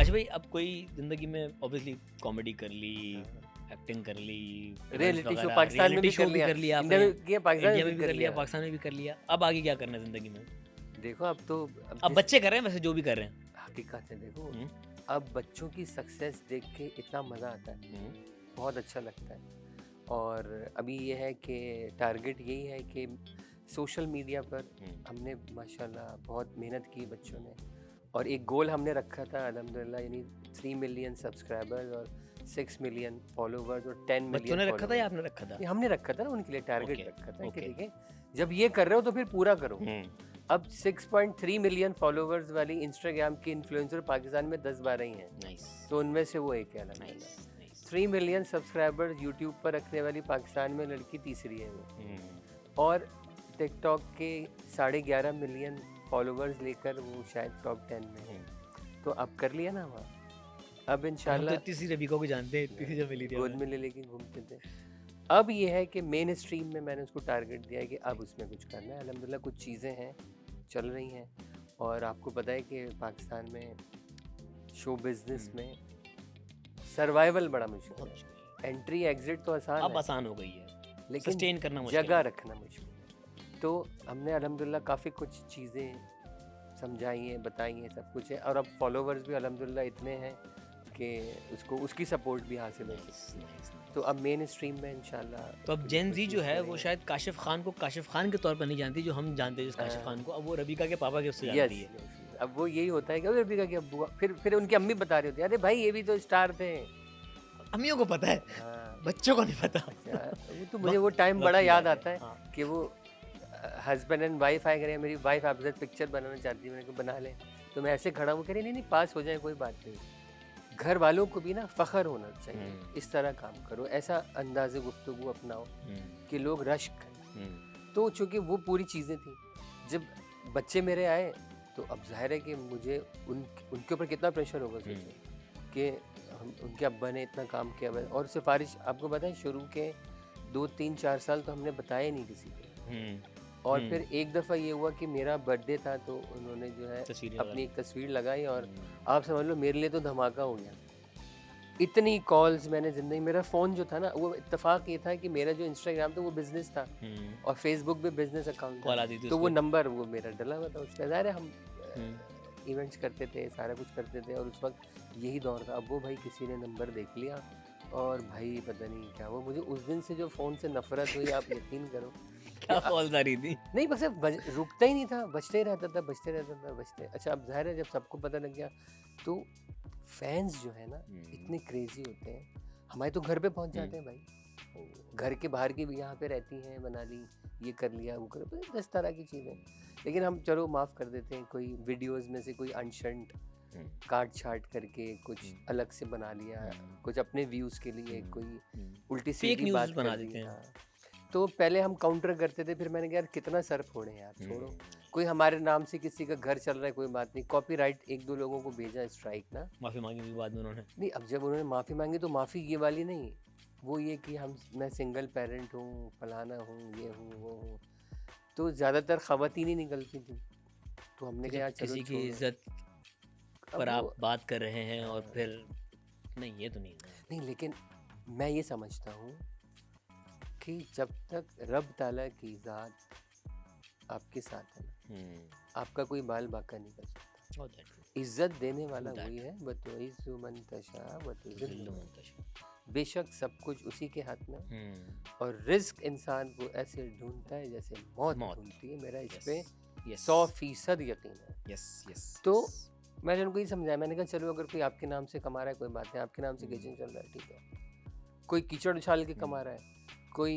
काश भाई अब कोई जिंदगी में ऑब्वियसली कॉमेडी कर ली, एक्टिंग कर ली, रियलिटी शो पाकिस्तान में भी कर लिया, आपने, इंडिया में किया, पाकिस्तान इंडिया में में भी कर लिया, पाकिस्तान में भी कर लिया। अब आगे क्या करना है जिंदगी में? देखो अब तो अब बच्चे कर रहे हैं वैसे जो भी कर रहे हैं। हकीकत है, देखो अब बच्चों की सक्सेस देख के इतना मज़ा आता है, बहुत अच्छा लगता है। और अभी ये है कि टारगेट यही है कि सोशल मीडिया पर हमने माशाल्लाह बहुत मेहनत की बच्चों ने, और एक गोल हमने रखा था अल्हम्दुलिल्लाह, यानी 3 मिलियन सब्सक्राइबर्स और 6 मिलियन फॉलोवर्स और 10 मिलियन। बच्चों ने रखा था या आपने रखा था? हमने रखा था ना, उनके लिए टारगेट रखा था कि ठीक है जब ये कर रहे हो तो फिर पूरा करो। अब 6.3 मिलियन फॉलोवर्स वाली इंस्टाग्राम की इन्फ्लुएंसर पाकिस्तान में 10-12 ही हैं, तो उनमें से वो एक है अल्हम्दुलिल्लाह। 3 मिलियन सब्सक्राइबर्स यूट्यूब पर रखने वाली पाकिस्तान में लड़की तीसरी है वो, और टिकटॉक के 11.5 मिलियन फॉलोवर्स लेकर वो शायद टॉप 10 में है। तो अब कर लिया ना वहाँ, अब इंशाल्लाह तो तीसरी रबी को भी जानते हैं, तीसरी जब मिली थी गोद में ले लेके घूमते थे। अब ये है कि मेन स्ट्रीम में मैंने उसको टारगेट दिया है कि अब उसमें कुछ करना है। अल्हम्दुलिल्लाह कुछ चीज़ें हैं चल रही हैं, और आपको पता है कि पाकिस्तान में शो बिजनेस में सर्वाइवल बड़ा मुश्किल है। एंट्री एग्जिट तो आसान अब आसान हो गई है, लेकिन सस्टेन करना मुश्किल जगह रखना मुश्किल है। तो हमने अल्हम्दुलिल्लाह काफ़ी कुछ चीज़ें समझाई हैं, बताई हैं, सब कुछ है, और अब फॉलोवर्स भी अल्हम्दुलिल्लाह इतने हैं कि उसकी सपोर्ट भी हासिल हो सकती है। तो अब मेन स्ट्रीम में इंशाल्लाह। तो अब जेन जी जो है वो शायद काशिफ खान को काशिफ खान के तौर पर नहीं जानती जो हम जानते हैं जिस काशिफ खान को, अब वो रबीका के पापा के उससे जानती है। अब वो यही होता है कि रबीका के अब्बू, फिर उनकी अम्मी बता रही होती है, अरे भाई ये भी तो स्टार थे। अम्मियों को पता है, बच्चों को नहीं पता। वो तो मुझे वो टाइम बड़ा याद आता है कि वो हस्बैंड एंड वाइफ आए, करें मेरी वाइफ आपसे पिक्चर बनाना चाहती है, मैंने कहा बना ले, तो मैं ऐसे खड़ा हूँ, कह रही नहीं पास हो जाए कोई बात नहीं। घर वालों को भी ना फ़ख्र होना चाहिए, इस तरह काम करो, ऐसा अंदाज़े गुफ्तगू अपनाओ कि लोग रश्क करें। तो चूँकि वो पूरी चीज़ें थी, जब बच्चे मेरे आए तो अब जाहिर है कि मुझे उनके ऊपर कितना प्रेशर होगा, सोचें कि उनके अब्बा ने इतना काम किया। और सिफारिश आपको पता है शुरू के 2-3-4 साल तो हमने बताया नहीं किसी को, और फिर एक दफ़ा ये हुआ कि मेरा बर्थडे था तो उन्होंने जो है अपनी एक तस्वीर लगाई, और आप समझ लो मेरे लिए तो धमाका हो गया। इतनी कॉल्स मैंने ज़िंदगी, मेरा फ़ोन जो था ना वो इत्तेफाक ये था कि मेरा जो इंस्टाग्राम था वो बिज़नेस था, और फेसबुक भी बिज़नेस अकाउंट था, तो वो नंबर वो मेरा डला हुआ था उस पर। ज़ाहिर है हम इवेंट्स करते थे, सारा कुछ करते थे, और उस वक्त यही दौर था। अब वो भाई किसी ने नंबर देख लिया, और भाई पता नहीं क्या वो, मुझे उस दिन से जो फ़ोन से नफरत हुई, आप यकीन करो। क्या कॉल्स आ रही थी? नहीं बस रुकता ही नहीं था, बजते ही रहता था, बजते रहता था, बजते। अच्छा अब जाहिर है जब सबको पता लग गया तो फैंस जो है ना इतने क्रेजी होते हैं, हमारे तो घर पे पहुंच जाते हैं भाई, घर के बाहर की भी यहाँ पे रहती हैं, बना ली, ये कर लिया, वो कर, 10 तरह की चीज़ें। लेकिन हम चलो माफ़ कर देते हैं, कोई वीडियोस में से कोई अनशंट काट छाट करके कुछ अलग से बना लिया, कुछ अपने व्यूज़ के लिए कोई उल्टी सीधी बात बना देते हैं। तो पहले हम काउंटर करते थे, फिर मैंने कहा यार कितना सर फोड़े यार, छोड़ो। कोई हमारे नाम से किसी का घर चल रहा है, कोई बात नहीं, कॉपीराइट 1-2 लोगों को भेजा स्ट्राइक ना, माफ़ी मांगी भी बाद में उन्होंने। नहीं अब जब उन्होंने माफ़ी मांगी तो माफ़ी ये वाली नहीं, वो ये कि मैं सिंगल पेरेंट हूँ, फलाना हूँ, ये हूँ, वो हूँ, तो ज़्यादातर ख़वातीन ही निकलती थी। तो हमने कहा यार किसी की इज्जत पर आप बात कर रहे हैं, और फिर नहीं ये तो नहीं, लेकिन मैं ये समझता हूँ कि जब तक रब ताला की ज़ात आपके साथ है ना, आपका कोई बाल बाका नहीं कर सकता। इज्जत देने वाला वही है, बतुइज़्ज़ु मन तशा वतुज़िल्लु मन तशा, बेशक सब कुछ उसी के हाथ में, और रिज्क इंसान को ऐसे ढूंढता है जैसे मौत ढूंढती है। मेरा इस पे 100% यकीन है। तो मैंने उनको ये समझाया, मैंने कहा चलो अगर कोई आपके नाम से कमा रहा है कोई बात नहीं, आपके नाम से किचन चल रहा है ठीक है, कोई कीचड़ उछाल के कमा रहा है, कोई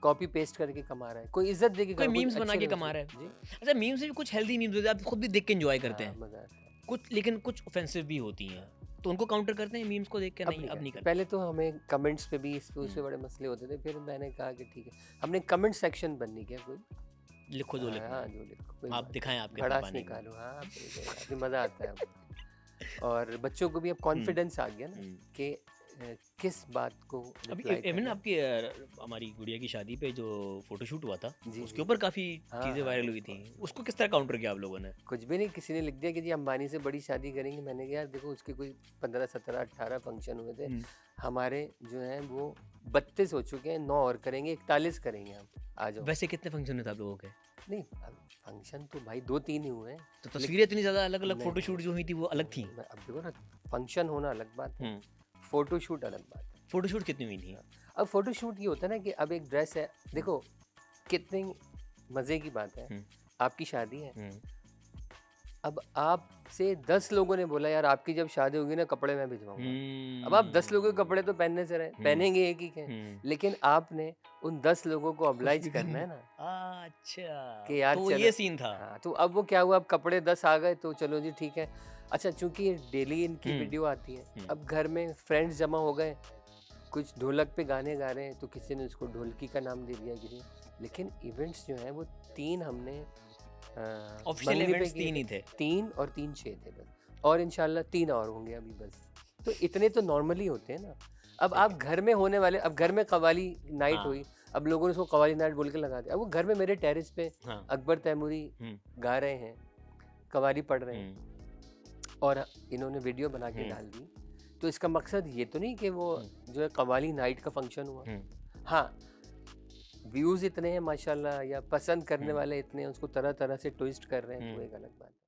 कॉपी पेस्ट करके कमा रहा है, कोई इज्जत देके, कोई मीम्स बना के कमा रहा है। अच्छा मीम्स भी कुछ हेल्दी मीम्स होते हैं, आप खुद भी देख के एंजॉय करते हैं, मजा आता है कुछ, लेकिन कुछ ऑफेंसिव भी होती हैं, तो उनको काउंटर करते हैं मीम्स को देख के। नहीं अब नहीं करते। पहले तो हमें कमेंट्स पे भी इस पे बड़े मसले होते थे, फिर मैंने कहा कि ठीक है, हमने कमेंट सेक्शन बंद नहीं किया, कोई लिखो जो लिखो, हाँ जो लिखो, आप दिखाएं आपके भड़ास निकालो, हाँ मजा आता है। और बच्चों को भी अब कॉन्फिडेंस आ गया ना कि किस बात को अभी रिप्लाई इवन करना है। आपकी हमारी गुड़िया की शादी पे जो फोटोशूट हुआ था जी उसके जी ऊपर काफी हाँ चीजें हाँ वायरल हुई थी, उसको किस तरह काउंटर किया आप लोगों ने? कुछ भी नहीं, किसी ने लिख दिया कि जी अंबानी से बड़ी शादी करेंगे। मैंने कहा यार देखो उसके कोई 15 17 18 फंक्शन हुए थे, हम्म, हमारे जो हैं वो 32 हो चुके हैं, 9 और करेंगे, 41 करेंगे हम। आ जाओ। वैसे कितने फंक्शन थे आप लोगों के? नहीं फंक्शन तो भाई 2-3 ही हुए हैं। तो लेकिन तस्वीरें इतनी ज्यादा अलग अलग नहीं फोटोशूट जो हुई थी वो अलग थी। अब देखो ना, फंक्शन होना अलग बात है, हम्म, फोटोशूट अलग बात है। फोटोशूट कितनी हुई थी? अब फोटोशूट ये होता है ना कि अब एक ड्रेस है, देखो कितनी मज़े की बात है, हम्म, आपकी शादी है, हम्म, अब आपसे 10 लोगों ने बोला यार आपकी जब शादी होगी ना कपड़े मैं भिजवाऊंगा। अब आप 10 लोगों के कपड़े तो पहनने से रहे, पहनेंगे एक ही के, लेकिन आपने उन 10 लोगों को खुश ऑब्लाइज भी करना है करना। ना अच्छा, कि यार तो वो चलो। ये सीन था। हाँ तो अब वो क्या हुआ, अब कपड़े 10 आ गए तो चलो जी ठीक है। अच्छा चूंकि ये डेली इनकी हम्म, वीडियो आती है, हम्म, अब घर में फ्रेंड्स जमा हो गए, कुछ ढोलक पे गाने गा रहे हैं तो किसी ने उसको ढोलकी का नाम दे दिया किसी। लेकिन इवेंट्स जो हैं वो 3 हमने ऑफिशियल मंगनी पे इवेंट्स किए 3 थे। ही थे। 3 और 3 6 थे बस, और इंशाल्लाह 3 और होंगे अभी बस। तो इतने तो नॉर्मली होते हैं ना। अब ठीक आप है। घर में होने वाले, अब घर में कवाली नाइट हाँ, हुई, अब लोगों ने उसको कवाली नाइट बोल के लगा दिया। अब वो घर में मेरे टेरेस पे हाँ, अकबर तैमूरी गा रहे हैं, कवाली पढ़ रहे हैं, और इन्होंने वीडियो बना के डाल दी। तो इसका मकसद ये तो नहीं कि वो जो है कवाली नाइट का फंक्शन हुआ। हाँ व्यूज़ इतने हैं माशाल्लाह, या पसंद करने वाले इतने हैं, उसको तरह तरह से ट्विस्ट कर रहे हैं, तो एक अलग बात है।